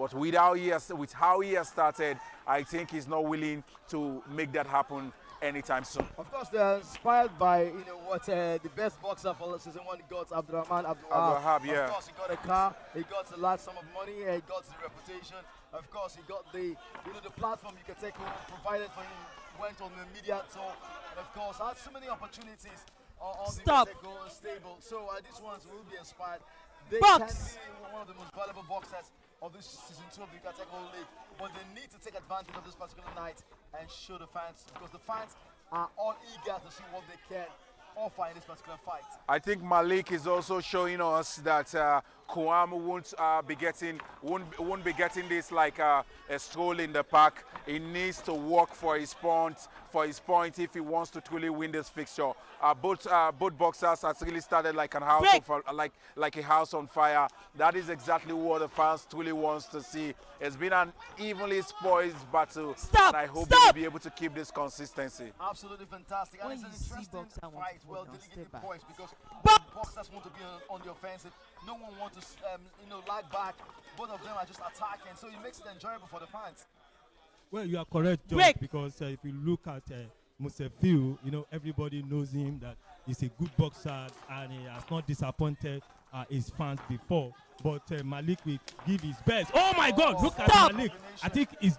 But with how he has started, I think he's not willing to make that happen anytime soon. Of course, they're inspired by what the best boxer for season one got, Abdurrahman Abdulwahab. Yeah. Of course, he got a car, he got a large sum of money, he got the reputation. Of course, he got the the platform you can take home provided for him. Went on the media tour, and of course, had so many opportunities on the Mexico stable. So these ones will be inspired. They can be one of the most valuable boxers of this season 2 of the Category League, but they need to take advantage of this particular night and show the fans, because the fans are all eager to see what they can offer in this particular fight. I think Malik is also showing us that Quam won't be getting this like a stroll in the park. He needs to work for his point if he wants to truly win this fixture. Both boxers has really started like a house on fire. That is exactly what the fans truly wants to see. It's been an evenly spoiled battle, and I hope they'll be able to keep this consistency. Absolutely fantastic, and it's an interesting fight. Well, delegated points, because boxers want to be on the offensive. No one wants to lag back. Both of them are just attacking, so it makes it enjoyable for the fans. Well, you are correct, George, because if you look at Musefiu, everybody knows him, that he's a good boxer and he has not disappointed his fans before. But Malik will give his best. Oh my God! Look at Malik. I think he's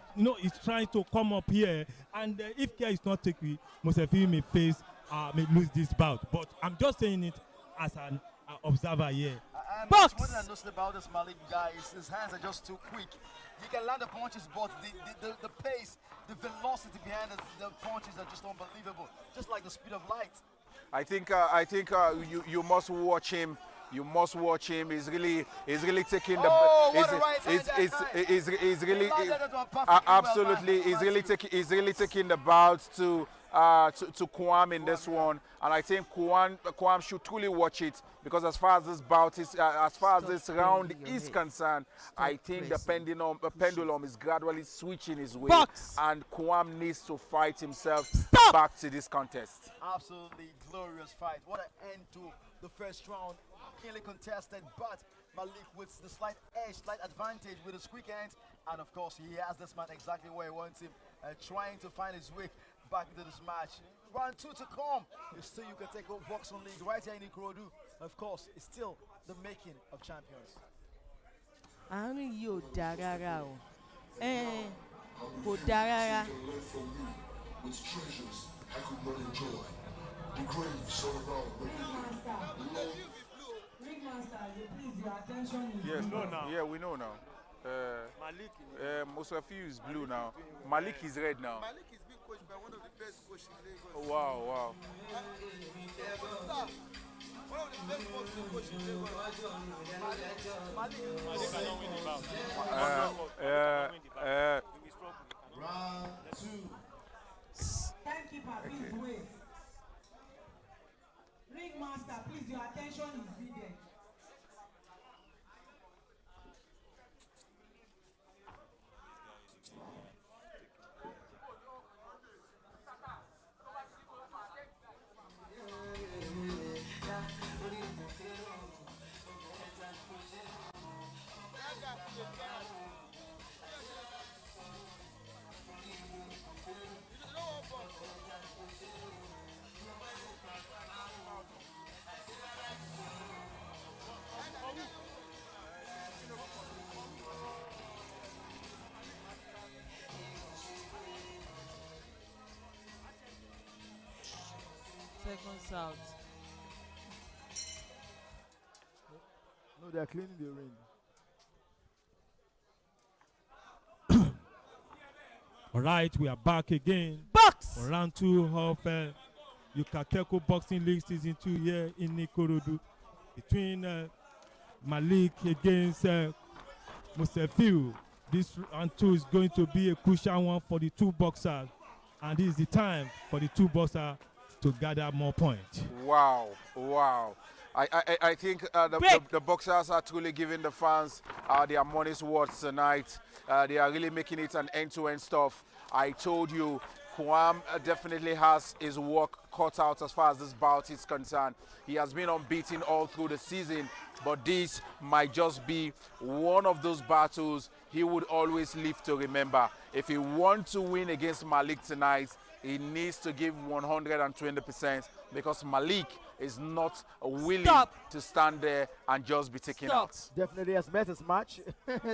trying to come up here, and if care is not taken, Musefiu may lose this bout. But I'm just saying it as an observer here. One thing I noticed about this Malik guy is his hands are just too quick. He can land the punches, but the pace, the velocity behind the punches are just unbelievable. Just like the speed of light. I think you must watch him. You must watch him. He's really taking the. Absolutely. He's really taking the bout to Quam in this one, and I think Quam should truly watch it, because as far as this round is concerned, I think the pendulum is gradually switching his way, and Quam needs to fight himself back to this contest. Absolutely glorious fight. What an end to the first round. Keenly contested, but Malik with the slight edge, slight advantage with his quick hands, and of course he has this man exactly where he wants him, trying to find his way back into this match. Round 2 to come. Still, you can take over Boxing League right here in Ikorodu. Of course, it's still the making of champions. With treasures I could not enjoy. The graves all around. Yes, yeah, we know now. Malik Musefiu is blue now. Malik is red now. Malik is being coached by one of the best coaches in Lagos. Oh, wow. One of the best boxing coaches in Lagos. Malik cannot win the bout. Round 2. Timekeeper, please wait. Ringmaster, please, your attention is needed. Seconds out. No, they're cleaning the ring. All right, we are back again. For round 2 of Yucateko Boxing League Season 2 here in Ikorodu, between Malik against Musefiu. This round 2 is going to be a crucial one for the two boxers, and this is the time for the two boxers to gather more points. Wow. I think the boxers are truly giving the fans their money's worth tonight. They are really making it an end-to-end stuff. I told you, Quam definitely has his work cut out as far as this bout is concerned. He has been unbeaten all through the season, but this might just be one of those battles he would always live to remember. If he wants to win against Malik tonight, he needs to give 120% because Malik is not willing to stand there and just be taken out. Definitely has met his match.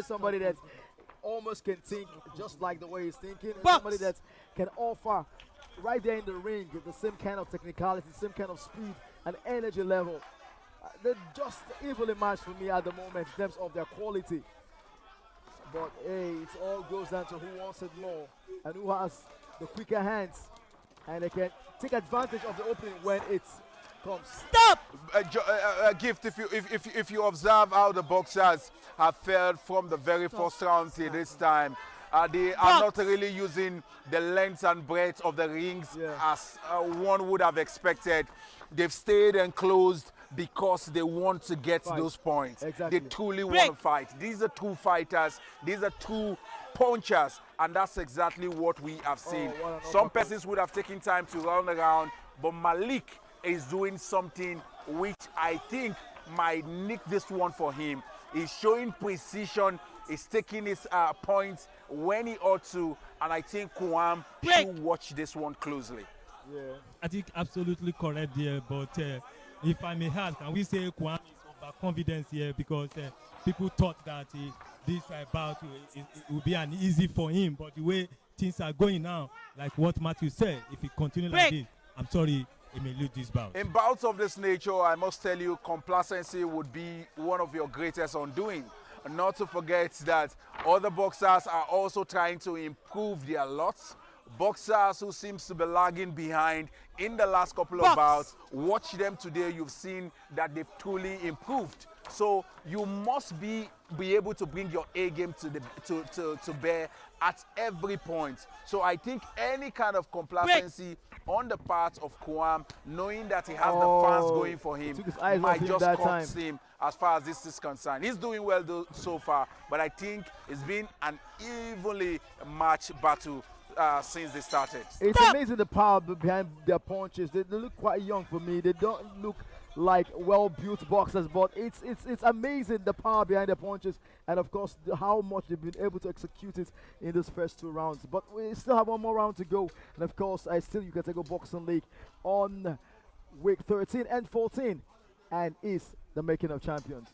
Somebody that almost can think just like the way he's thinking. And somebody that can offer right there in the ring the same kind of technicality, same kind of speed and energy level. They're just evenly matched for me at the moment in terms of their quality. But hey, it all goes down to who wants it more and who has the quicker hands, and they can take advantage of the opening when it comes. Gift, if you observe how the boxers have fared from the very first round till this time, they are not really using the length and breadth of the rings as one would have expected. They've stayed enclosed because they want to get those points. Exactly. They truly want to fight. These are true fighters. These are true punchers, and that's exactly what we have seen. Some persons would have taken time to run around, but Malik is doing something which I think might nick this one for him. He's showing precision. He's taking his points when he ought to, and I think Quam should watch this one closely. Yeah, I think absolutely correct there, but if I may ask, can we say Quam is overconfident here because people thought that this bout it will be an easy for him, but the way things are going now, like what Matthew said, if he continues like this, I'm sorry, he may lose this bout. In bouts of this nature, I must tell you, complacency would be one of your greatest undoing. Not to forget that other boxers are also trying to improve their lots. Boxers who seems to be lagging behind in the last couple of bouts, watch them today, you've seen that they've truly improved. So you must be able to bring your A game to bear at every point. So I think any kind of complacency on the part of Quam, knowing that he has the fans going for him, might just cost him as far as this is concerned. He's doing well though, so far, but I think it's been an evenly matched battle since they started. It's amazing the power behind their punches. They look quite young for me. They don't look like well-built boxers, but it's amazing the power behind their punches, and of course how much they've been able to execute it in these first 2 rounds. But we still have one more round to go, and of course you can take a boxing league on week 13 and 14, and is the making of champions.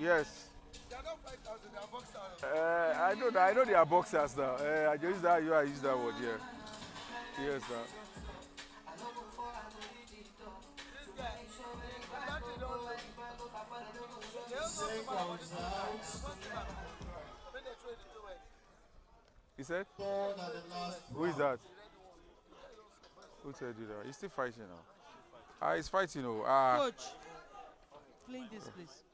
Yes. They are not 5,000, they are boxers. I know they are boxers now. I use that word, yeah. Yes, sir. He said? Who is that? Who said you that? He's still fighting now. He's fighting now. Coach, clean this, please.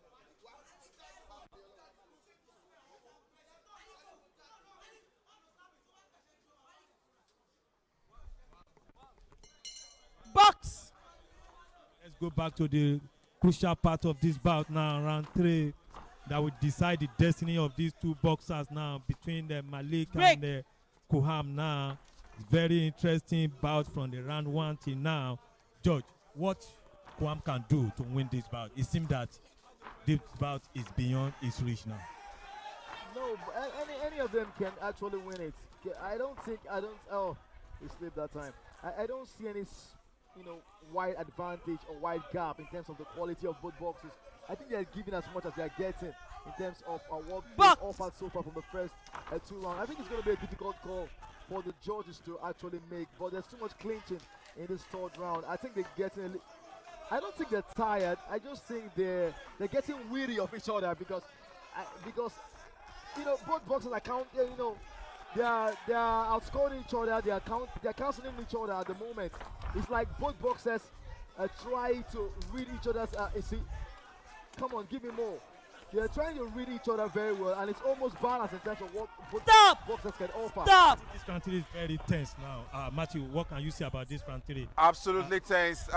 Box. Let's go back to the crucial part of this bout now, round 3, that will decide the destiny of these 2 boxers now between the Malik and the Quam now. Very interesting bout from the round 1 till now. George, what Quam can do to win this bout? It seems that this bout is beyond his reach now. No, any of them can actually win it. Oh, he slipped that time. I don't see any wide advantage or wide gap in terms of the quality of both boxes. I think they're giving as much as they're getting in terms of what they've offered so far from the first 2 rounds. I think it's going to be a difficult call for the judges to actually make, but there's too much clinching in this 3rd round. I think they're getting I don't think they're tired. I just think they're getting weary of each other because both boxers are they are outscoring each other. They're canceling each other at the moment. It's like both boxers try to read each other's. Come on, give me more. They're trying to read each other very well, and it's almost balanced in terms of what both boxers can offer. This round 3 is very tense now. Matthew, what can you say about this round 3? Absolutely tense.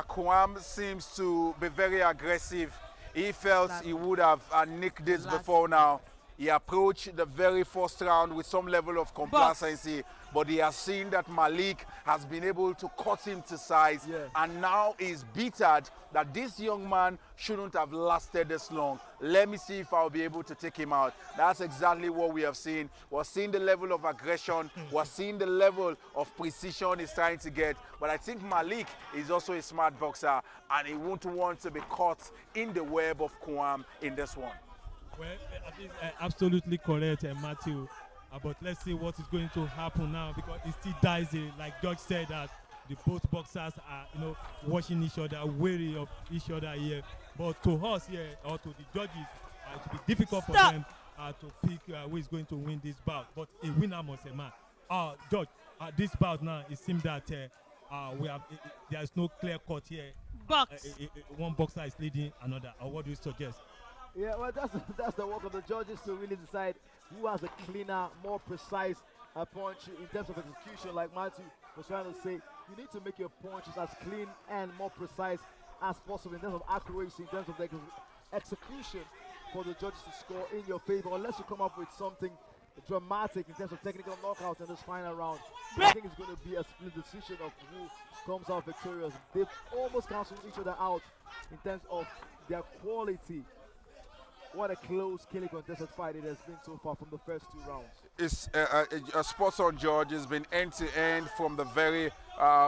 Quam seems to be very aggressive. He felt he would have nicked this before now. He approached the very first round with some level of complacency, but he has seen that Malik has been able to cut him to size, and now is bittered that this young man shouldn't have lasted this long. Let me see if I'll be able to take him out. That's exactly what we have seen. We're seeing the level of aggression, we're seeing the level of precision he's trying to get, but I think Malik is also a smart boxer, and he won't want to be caught in the web of Quam in this one. Well, absolutely correct, Matthew. But let's see what is going to happen now, because it still dicey. Like George said, that the both boxers are, watching each other, wary of each other here. But to us here, or to the judges, it will be difficult for them to pick who is going to win this bout. But a winner must emerge. George, this bout now, it seems that we have there is no clear cut here. One boxer is leading another. Or what do you suggest? Yeah, well, that's the work of the judges to really decide who has a cleaner, more precise punch in terms of execution. Like Matthew was trying to say, you need to make your punches as clean and more precise as possible in terms of accuracy, in terms of the execution for the judges to score in your favor, unless you come up with something dramatic in terms of technical knockouts in this final round. I think it's going to be a split decision of who comes out victorious. They've almost canceled each other out in terms of their quality. What a close, killing contested fight it has been so far from the first two rounds. It's a spot on George. It's been end to end from the very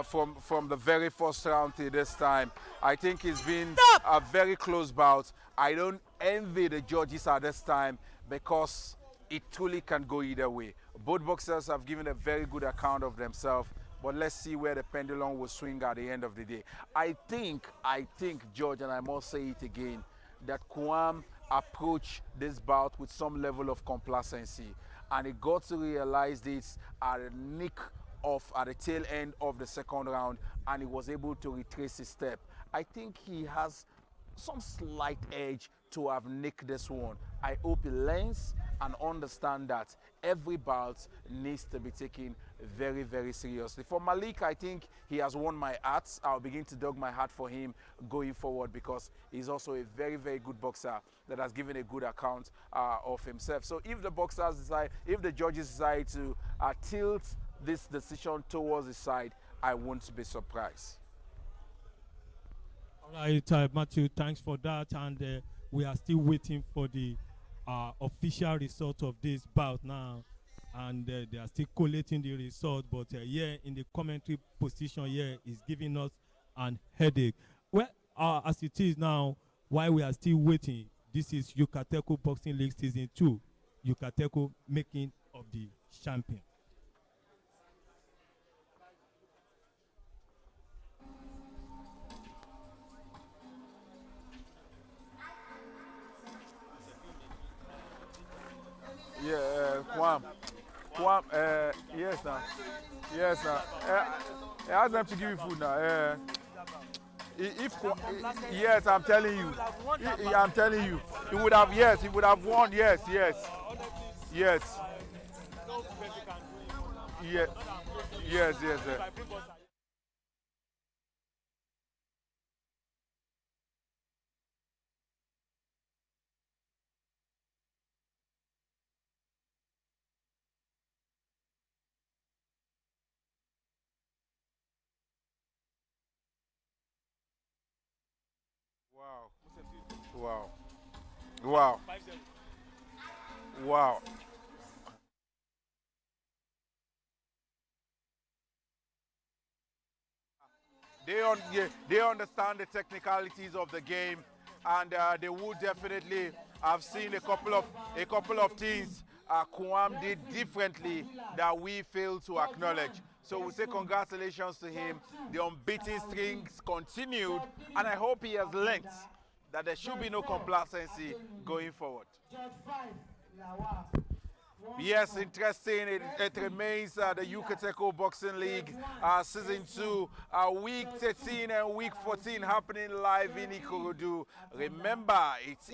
from the very first round to this time. I think it's been a very close bout. I don't envy the judges at this time, because it truly can go either way. Both boxers have given a very good account of themselves, but let's see where the pendulum will swing at the end of the day. I think, George, and I must say it again, that Quam approached this bout with some level of complacency, and he got to realize this at the tail end of the second round, and he was able to retrace his step. I think he has some slight edge to have nicked this one. I hope he learns and understand that every bout needs to be taken very, very seriously. For Malik, I think he has won my heart. I'll begin to dog my heart for him going forward, because he's also a very, very good boxer that has given a good account of himself. So if the judges decide to tilt this decision towards his side, I won't be surprised. All right, Matthew, thanks for that. And we are still waiting for the official result of this bout now. And they are still collating the result. But here in the commentary position here is giving us an headache. Well, as it is now, while we are still waiting, this is Yucateco Boxing League Season 2. Yucateco making of the champion. Yeah, Quam, yes, now. Yes, now. Ask them to give you food now. Yes, I'm telling you. I'm telling you. He would have, yes, he would have won, yes. Yes. Yes. Wow. They understand the technicalities of the game, and they would definitely have seen a couple of things Quam did differently that we failed to acknowledge. So we say congratulations to him. The unbeaten strings continued, and I hope he has learnt that there should be no complacency going forward. Yes, interesting. It remains the Yucateco Boxing League Season 2, Week 13 and Week 14 happening live in Ikorodu. Remember, it's